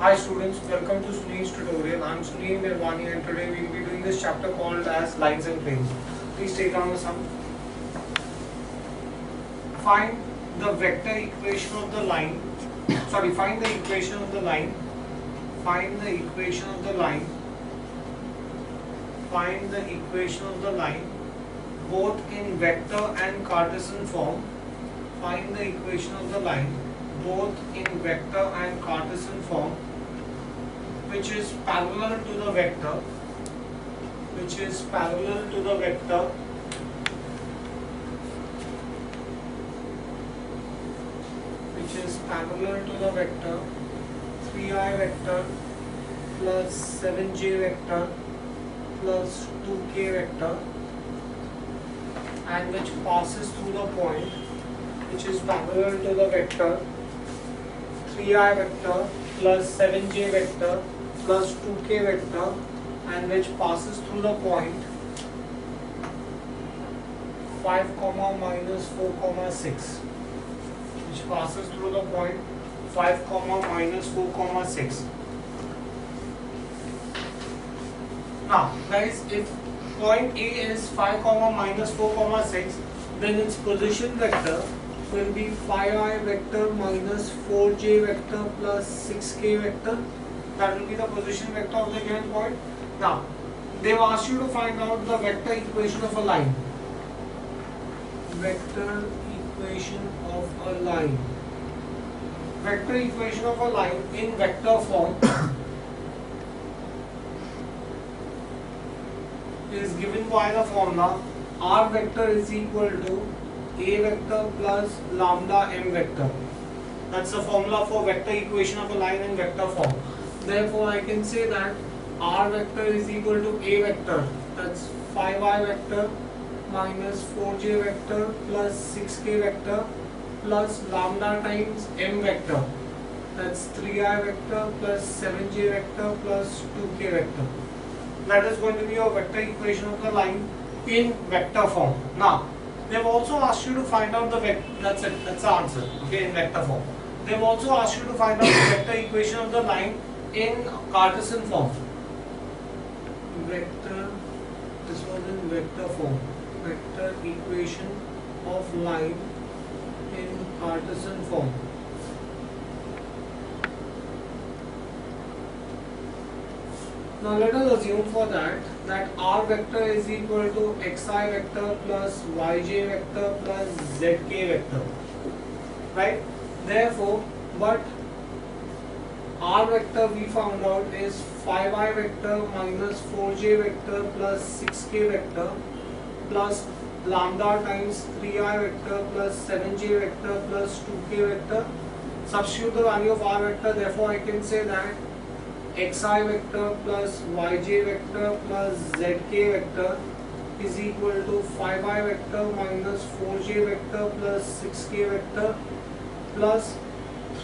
Hi students, welcome to Sunil's tutorial. I am Sunil Nirvani and today we will be doing this chapter called as lines and planes. Please take down the sum. Find the vector equation of the line. Find the equation of the line. Find the equation of the line. Find the equation of the line both in vector and Cartesian form. Find the equation of the line both in vector and Cartesian form, which is parallel to the vector, which is parallel to the vector, which is parallel to the vector 3i vector plus 7j vector plus 2k vector, and which passes through the point which is parallel to the vector 3i vector plus 7j vector plus 2k vector, and which passes through the point 5 comma minus 4 comma 6, which passes through the point 5 comma minus 4 comma 6. Now guys, if point A is 5 comma minus 4 comma 6, then its position vector will be 5i vector minus 4j vector plus 6k vector. That will be the position vector of the given point. Now, they have asked you to find out the vector equation of a line. Vector equation of a line. Vector equation of a line in vector form is given by the formula r vector is equal to a vector plus lambda m vector. That's the formula for vector equation of a line in vector form. Therefore, I can say that r vector is equal to a vector, that's 5i vector minus 4j vector plus 6k vector plus lambda times m vector, that's 3i vector plus 7j vector plus 2k vector. That is going to be your vector equation of the line in vector form. Now, they have also asked you to find out the vector, that's it, that's the answer, okay, in vector form. They have also asked you to find out the vector equation of the line in Cartesian form. Vector, this was in vector form. Vector equation of line in Cartesian form. Now let us assume for that r vector is equal to xi vector plus yj vector plus zk vector, right? Therefore, but r vector we found out is 5i vector minus 4j vector plus 6k vector plus lambda times 3i vector plus 7j vector plus 2k vector. Substitute the value of r vector, therefore I can say that xi vector plus yj vector plus zk vector is equal to 5i vector minus 4j vector plus 6k vector plus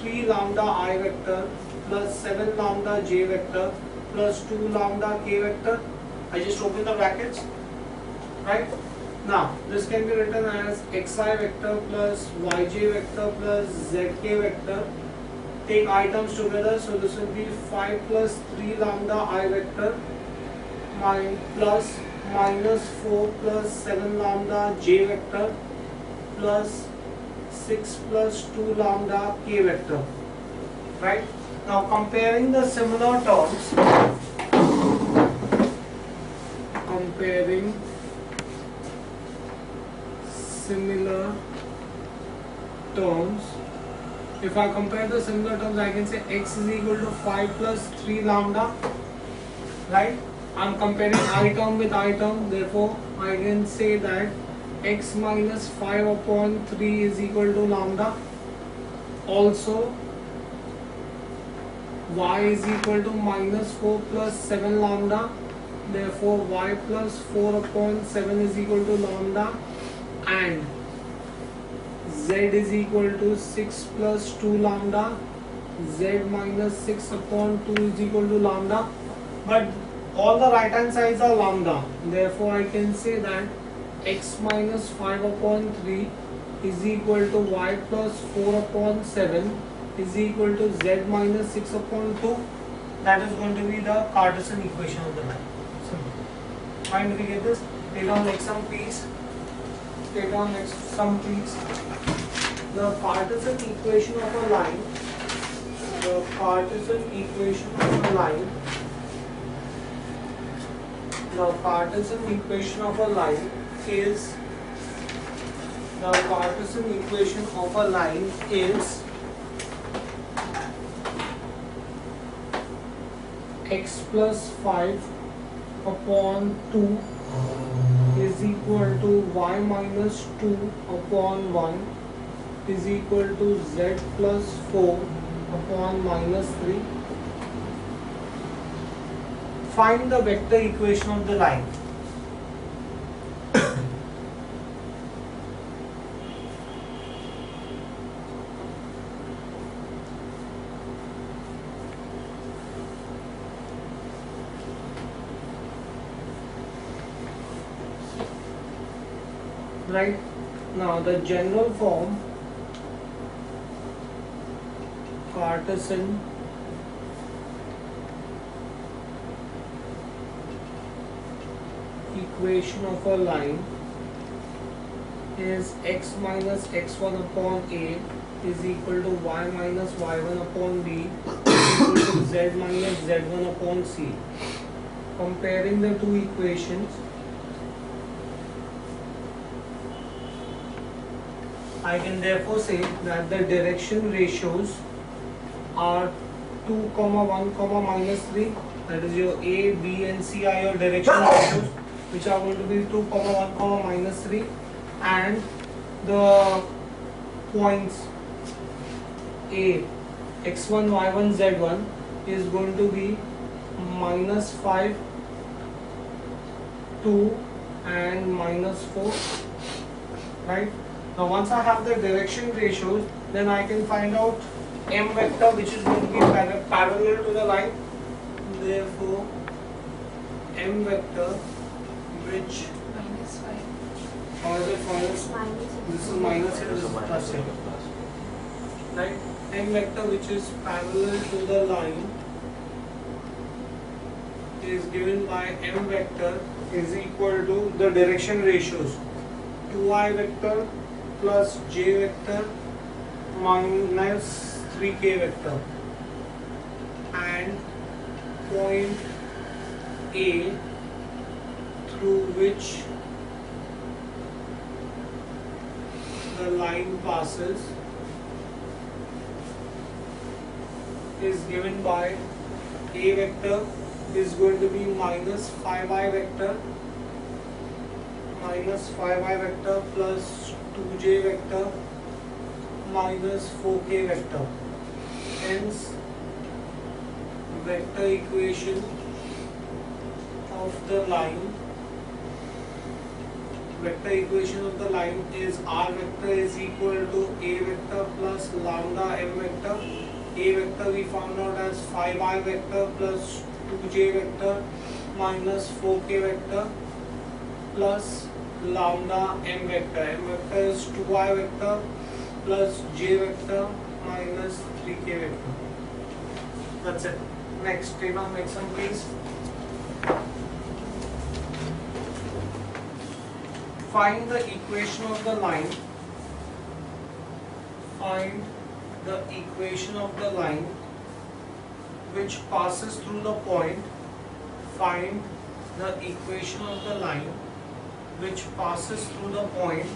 3 lambda I vector plus 7 lambda j vector plus 2 lambda k vector. I just open the brackets, right? Now this can be written as xi vector plus yj vector plus zk vector. Take items together, so this will be 5 plus 3 lambda I vector plus minus 4 plus 7 lambda j vector plus 6 plus 2 lambda k vector, right? Now comparing the similar terms, if I compare the similar terms, I can say x is equal to 5 plus 3 lambda, right? I am comparing I term with I term, therefore I can say that x minus 5 upon 3 is equal to lambda. Also, y is equal to minus 4 plus 7 lambda, therefore y plus 4 upon 7 is equal to lambda, and z is equal to 6 plus 2 lambda, z minus 6 upon 2 is equal to lambda, but all the right hand sides are lambda, therefore I can say that x minus 5 upon 3 is equal to y plus 4 upon 7 is equal to z minus 6 upon 2. That is going to be the Cartesian equation of the line. Simple. Fine, we get this. Take down like some piece. Take down next some piece. The Cartesian equation of a line. The Cartesian equation of a line. The Cartesian equation of a line is. The Cartesian equation of a line is x plus 5 upon 2 is equal to y minus 2 upon 1 is equal to z plus 4 upon minus 3. Find the vector equation of the line. Right now, the general form Cartesian equation of a line is x minus x1 upon a is equal to y minus y1 upon b is equal to z minus z1 upon c. Comparing the two equations, I can therefore say that the direction ratios are 2, 1, minus 3. That is your A, B and C are your direction ratios, which are going to be 2, 1, minus 3. And the points A, x1, y1, z1 is going to be minus 5, 2 and minus 4. Right? Now once I have the direction ratios, then I can find out m vector which is going to be parallel to the line. Therefore, m vector which minus 5. or is it minus? This is minus here, this is plus here. Right? M vector which is parallel to the line is given by m vector is equal to the direction ratios 2i vector plus j vector minus 3k vector, and point A through which the line passes is given by A vector is going to be minus 5i vector plus 2j vector minus 4k vector. Hence, vector equation of the line is r vector is equal to a vector plus lambda m vector. A vector we found out as 5i vector plus 2j vector minus 4k vector plus lambda m vector. M vector is 2i vector plus j vector minus 3k vector. That's it. Next, make some please. Find the equation of the line. Find the equation of the line which passes through the point. Find the equation of the line which passes through the point.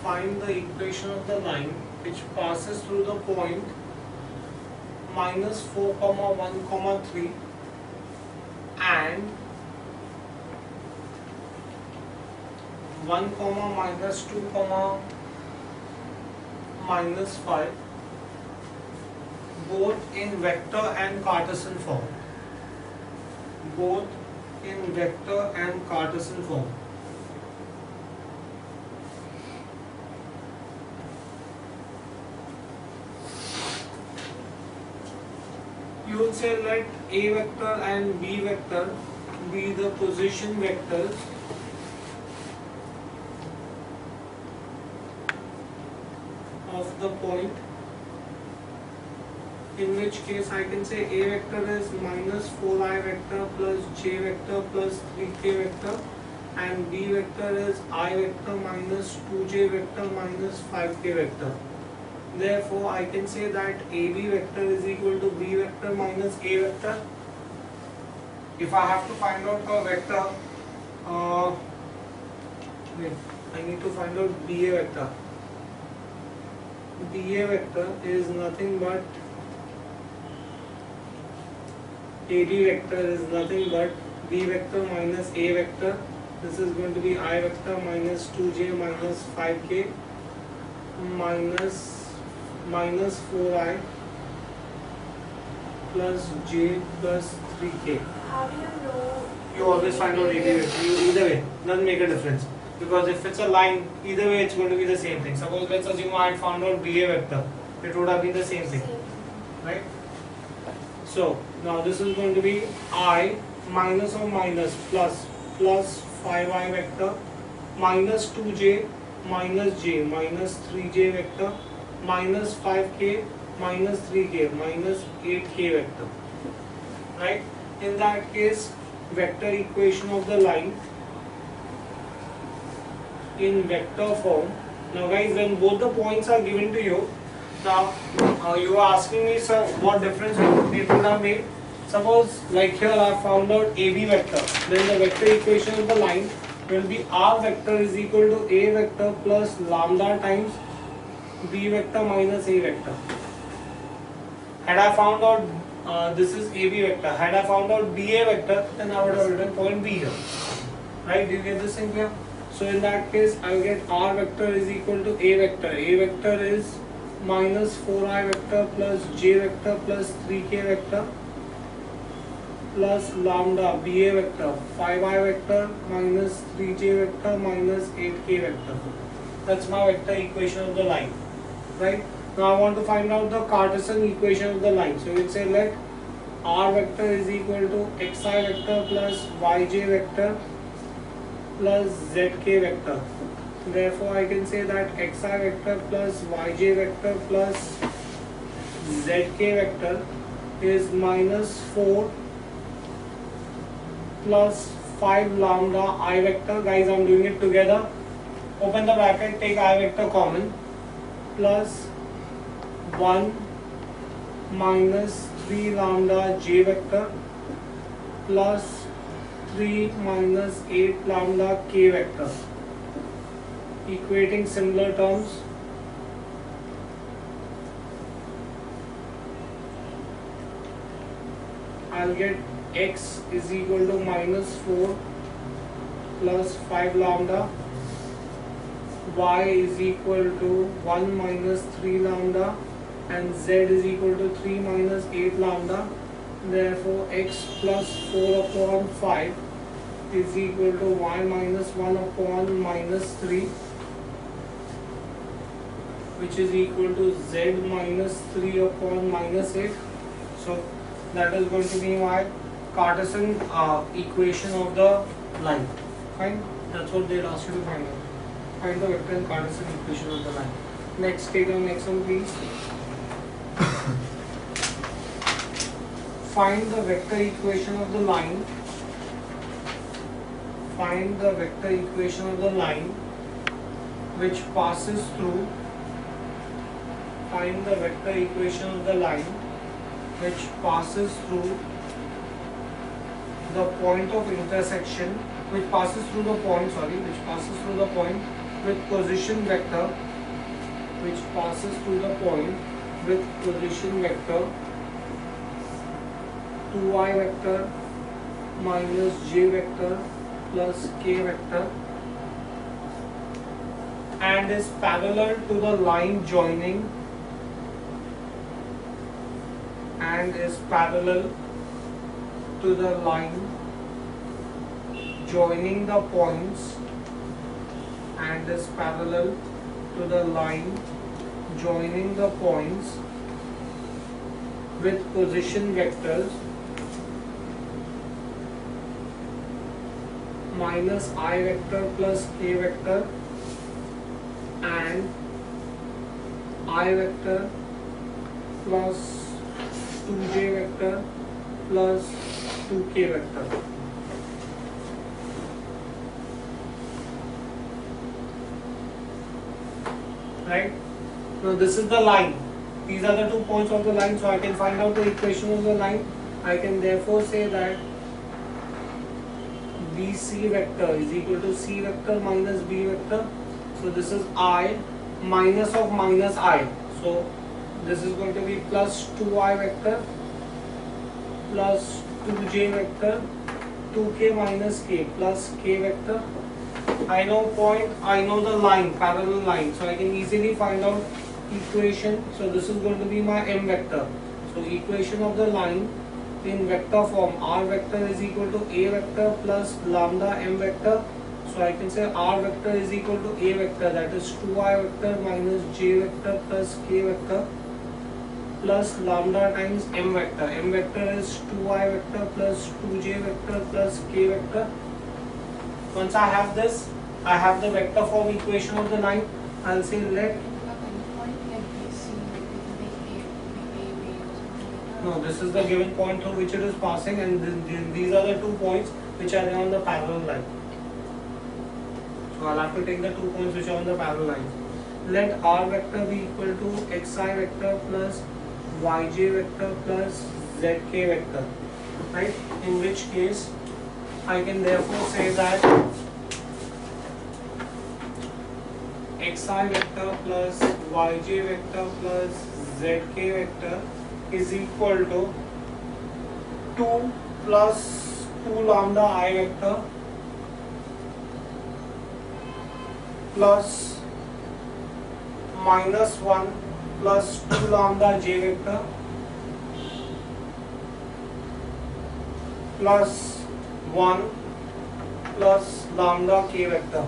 Find the equation of the line which passes through the point minus 4, 1, 3 and 1, minus 2, minus 5, both in vector and Cartesian form. Both in vector and Cartesian form. You would say let A vector and B vector be the position vectors of the point in which case I can say A vector is minus 4i vector plus j vector plus 3k vector, and B vector is I vector minus 2j vector minus 5k vector. Therefore, I can say that AB vector is equal to B vector minus A vector. If I have to find out a vector, I need to find out BA vector. BA vector is nothing but AB vector is nothing but B vector minus A vector. This is going to be I vector minus 2j minus 5k minus 4i plus j plus 3k. How do you know? You always find out AB vector. Either way, doesn't make a difference. Because if it's a line, either way it's going to be the same thing. Suppose let's assume I had found out BA vector. It would have been the same thing. Right? So, now this is going to be I minus or minus plus 5i vector minus 2j minus j minus 3j vector minus 5k minus 3k minus 8k vector. Right? In that case, vector equation of the line in vector form. Now guys, when both the points are given to you, now you are asking me, sir, what difference it would have made? Suppose like here I found out AB vector, then the vector equation of the line will be R vector is equal to A vector plus lambda times B vector minus A vector. Had I found out this is AB vector, had I found out BA vector, then I would have written point B here. Right? Do you get this thing here? So in that case, I will get R vector is equal to A vector. A vector is minus 4i vector plus j vector plus 3k vector plus lambda BA vector 5i vector minus 3j vector minus 8k vector. That's my vector equation of the line. Right? Now I want to find out the Cartesian equation of the line. So we'll say let R vector is equal to xi vector plus yj vector plus zk vector. Therefore, I can say that xi vector plus yj vector plus zk vector is minus 4 plus 5 lambda I vector. Guys, I am doing it together. Open the bracket, take I vector common, plus 1 minus 3 lambda j vector plus 3 minus 8 lambda k vector. Equating similar terms, I'll get x is equal to minus 4 plus 5 lambda, y is equal to 1 minus 3 lambda, and z is equal to 3 minus 8 lambda. Therefore, x plus 4 upon 5 is equal to y minus 1 upon minus 3, which is equal to z minus 3 upon minus 8. So that is going to be my Cartesian equation of the line. Fine. That's what they asked you to find out. Find the vector and Cartesian equation of the line. Next, take the next one, please. Find the vector equation of the line. Find the vector equation of the line which passes through. Find the vector equation of the line which passes through the point of intersection, which passes through the point, with position vector, which passes through the point with position vector 2i vector minus j vector plus k vector, and is parallel to the line joining, and is parallel to the line joining the points, and is parallel to the line joining the points with position vectors minus I vector plus k vector and I vector plus 2j vector plus 2k vector. Right? Now this is the line. These are the 2 points of the line, so I can find out the equation of the line. I can therefore say that BC vector is equal to C vector minus B vector. So this is I minus of minus I. So this is going to be plus 2I vector plus 2J vector 2K minus K plus K vector. I know point, I know the line, parallel line, so I can easily find out equation. So this is going to be my M vector. So equation of the line in vector form, R vector is equal to A vector plus lambda M vector. So I can say R vector is equal to A vector, that is 2I vector minus J vector plus K vector plus lambda times M vector. M vector is 2I vector plus 2J vector plus K vector. Once I have this, I have the vector form equation of the line. I'll say let. No, this is the given point through which it is passing, and these are the 2 points which are on the parallel line. So I'll have to take the 2 points which are on the parallel line. Let R vector be equal to xi vector plus yj vector plus zk vector. Right? In which case, I can therefore say that xi vector plus yj vector plus zk vector is equal to 2 plus 2 lambda I vector plus minus 1 plus 2 lambda j vector plus 1 plus lambda k vector.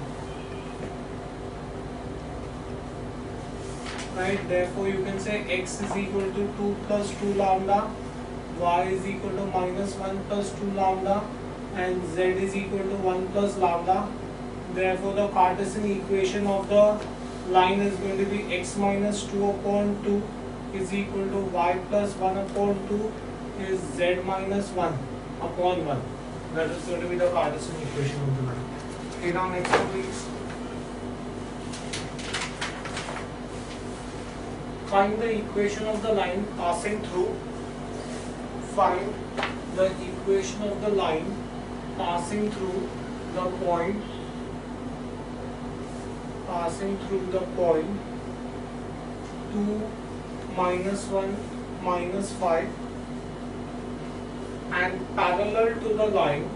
Right, therefore you can say x is equal to 2 plus 2 lambda, y is equal to minus 1 plus 2 lambda, and z is equal to 1 plus lambda. Therefore the Cartesian equation of the line is going to be x minus 2 upon 2 is equal to y plus 1 upon 2 is z minus 1 upon 1. That is going to be the Cartesian equation of the line. Okay, now next one please. Find the equation of the line passing through. Find the equation of the line passing through the point. Passing through the point 2 minus 1 minus 5 and parallel to the line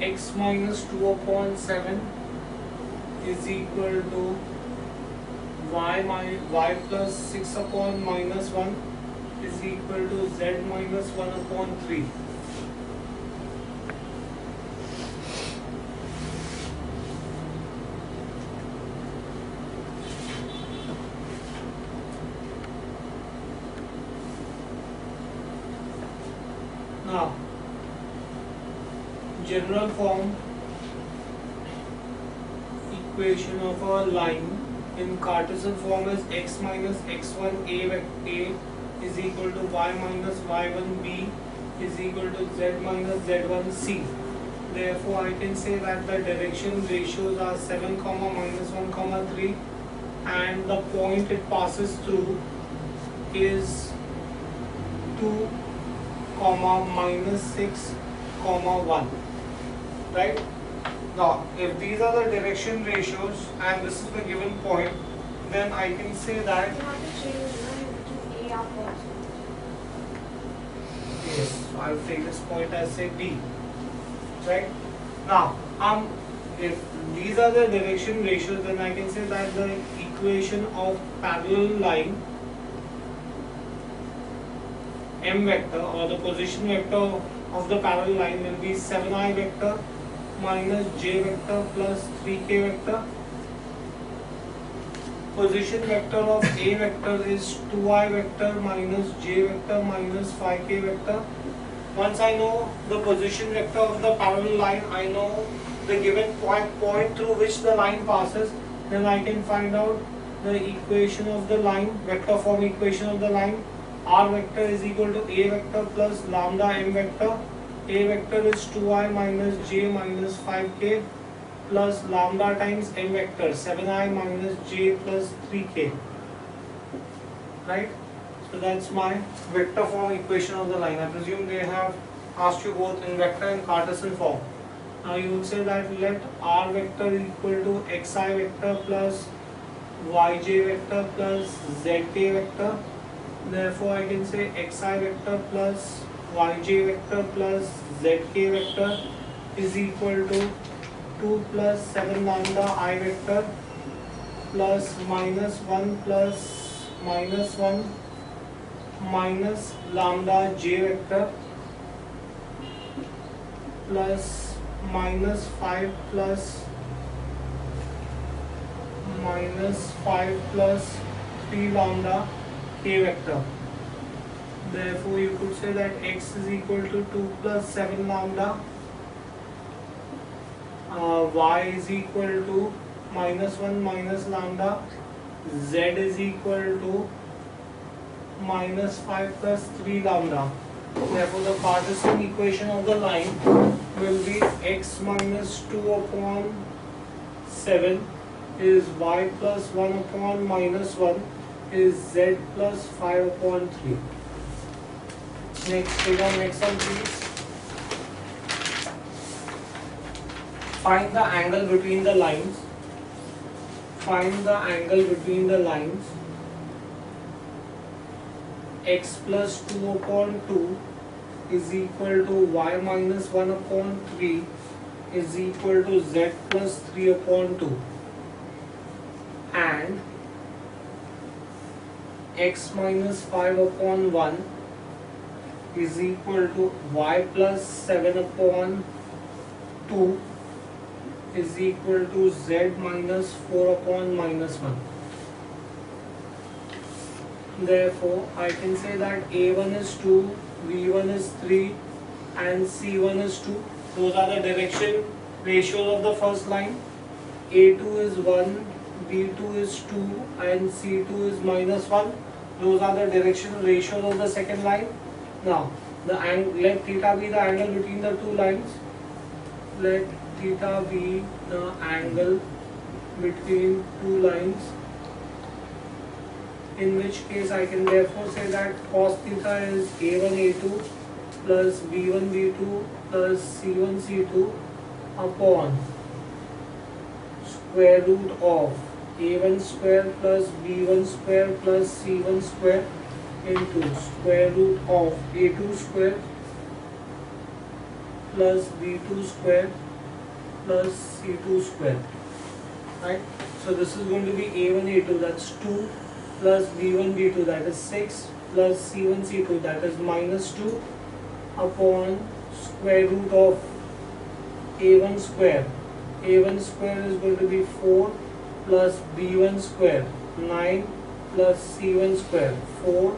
x minus 2 upon 7 is equal to y plus 6 upon minus 1 is equal to z minus 1 upon 3. Now, general form equation of a line in Cartesian form is x minus x1 a is equal to y minus y1 b is equal to z minus z1 c. Therefore, I can say that the direction ratios are 7, minus 1, 3, and the point it passes through is 2, minus 6, 1. Right? Now, if these are the direction ratios and this is the given point, then I can say that yes, so I'll take this point as say B. Right? Now, if these are the direction ratios, then I can say that the equation of parallel line M vector or the position vector of the parallel line will be 7i vector minus j vector plus 3k vector. Position vector of A vector is 2i vector minus j vector minus 5k vector. Once I know the position vector of the parallel line, I know the given point through which the line passes, then I can find out the equation of the line, vector form equation of the line. R vector is equal to A vector plus lambda m vector. A vector is 2i minus j minus 5k plus lambda times m vector 7i minus j plus 3k. Right? So that's my vector form equation of the line. I presume they have asked you both in vector and Cartesian form. Now you will say that let R vector equal to xi vector plus yj vector plus zk vector. Therefore I can say xi vector plus yj vector plus zk vector is equal to 2 plus 7 lambda I vector plus minus 1 plus minus 1 minus lambda j vector plus minus 5 plus minus 5 plus 3 lambda k vector. Therefore you could say that x is equal to 2 plus 7 lambda, y is equal to minus 1 minus lambda, z is equal to minus 5 plus 3 lambda. Therefore the Cartesian equation of the line will be x minus 2 upon 7 is y plus 1 upon minus 1 is z plus 5 upon 3. Next, take on next one please. Find the angle between the lines. Find the angle between the lines. X plus 2 upon 2 is equal to y minus 1 upon 3 is equal to z plus 3 upon 2. And x minus 5 upon 1 is equal to y plus 7 upon 2 is equal to z minus 4 upon minus 1. Therefore, I can say that A1 is 2, B1 is 3 and C1 is 2. Those are the direction ratios of the first line. A2 is 1, B2 is 2 and C2 is minus 1. Those are the direction ratios of the second line. Now, let theta be the angle between the two lines. Let theta be the angle between two lines. In which case I can therefore say that cos theta is A1 A2 plus B1 B2 plus C1 C2 upon square root of A1 square plus B1 square plus C1 square into square root of A2 square plus B2 square plus C2 square. Right? So this is going to be A1 A2, that's 2 plus B1 B2, that is 6 plus C1 C2, that is minus 2 upon square root of A1 square. A1 square is going to be 4 plus B1 square, 9 plus C1 square, 4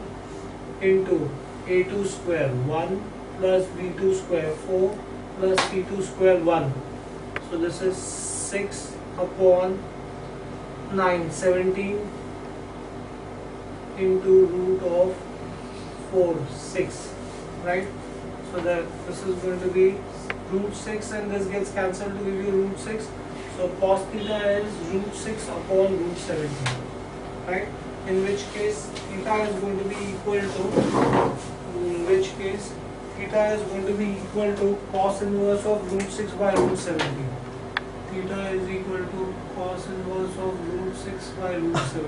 into A2 square, 1 plus B2 square, 4 plus C2 square, 1. So this is 6 upon 9, 17 into root of 4, 6, right? So that this is going to be root 6 and this gets cancelled to give you root 6. So cos theta is root 6 upon root 17, right? In which case theta is going to be equal to cos inverse of root 6 by root 17. Theta is equal to cos inverse of root 6 by root 17.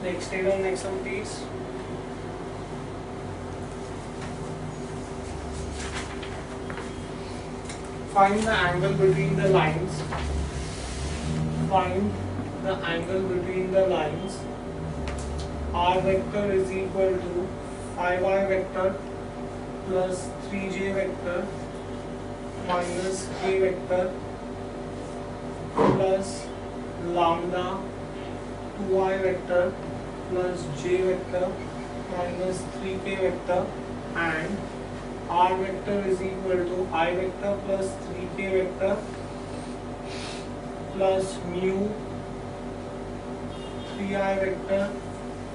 Next, take on next one please. Find the angle between the lines. Find the angle between the lines. R vector is equal to 5i vector plus 3j vector minus k vector plus lambda 2i vector plus j vector minus 3k vector and r vector is equal to I vector plus 3k vector plus mu 3i vector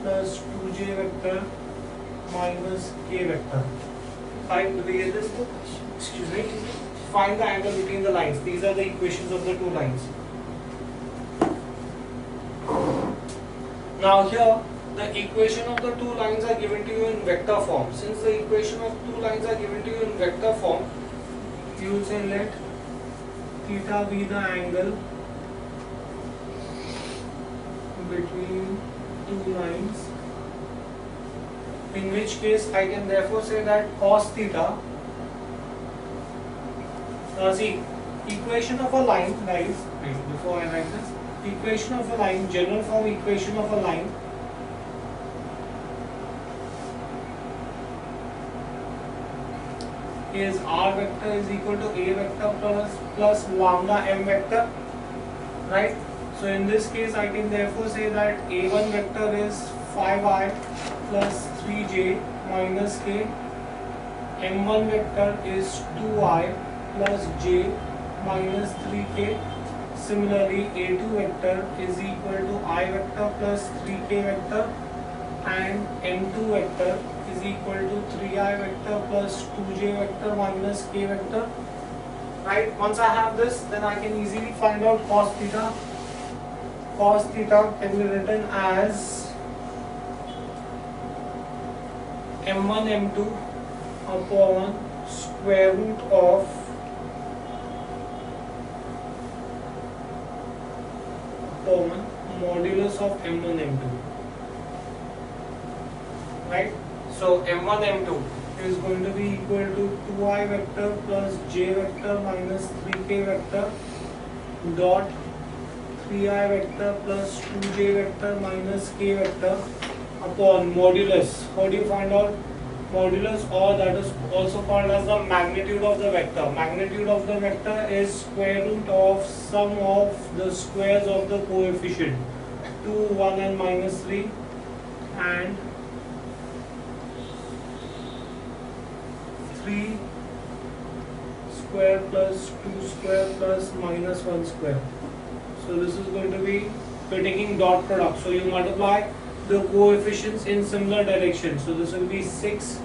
plus 2j vector minus k vector. Find, do we get this? Excuse me. Find the angle between the lines. These are the equations of the two lines. Now here, the equation of the two lines are given to you in vector form. Since the equation of two lines are given to you in vector form, you will say let theta be the angle between two lines. In which case, I can therefore say that cos theta. Now see, equation of a line, guys, wait, before I write this, equation of a line, general form equation of a line is r vector is equal to a vector plus lambda m vector, right? So in this case, I can therefore say that a1 vector is 5i plus 3j minus k, m1 vector is 2i plus j minus 3k. Similarly, a2 vector is equal to I vector plus 3k vector and m2 vector is equal to 3i vector plus 2j vector minus k vector. Right? Once I have this, then I can easily find out cos theta. Cos theta can be written as m1 m2 upon square root of modulus of m1 m2, right? So m1 m2 is going to be equal to 2i vector plus j vector minus 3k vector dot 3i vector plus 2j vector minus k vector upon modulus. How do you find out modulus, or that is also called as the magnitude of the vector? Magnitude of the vector is square root of sum of the squares of the coefficient 2, 1 and minus 3 and 3 square plus 2 square plus minus 1 square. So this is going to be, we're taking dot product. So you multiply the coefficients in similar direction. So this will be 6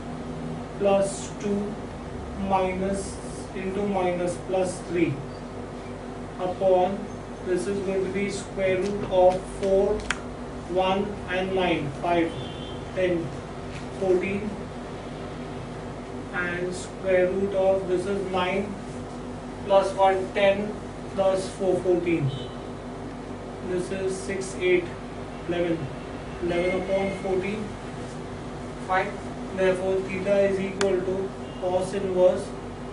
plus 2 minus into minus plus 3 upon, this is going to be square root of 4, 1 and 9, 5, 10, 14 and square root of, this is 9 plus 1, 10 plus 4, 14. This is 6, 8, 11. 11 upon 14, fine. Therefore, theta is equal to cos inverse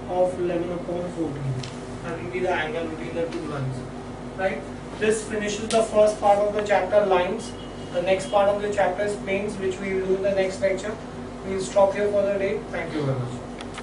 of 11 upon 14. That will be the angle between the two lines, right? This finishes the first part of the chapter, lines. The next part of the chapter is planes, which we will do in the next lecture. We will stop here for the day. Thank you very much.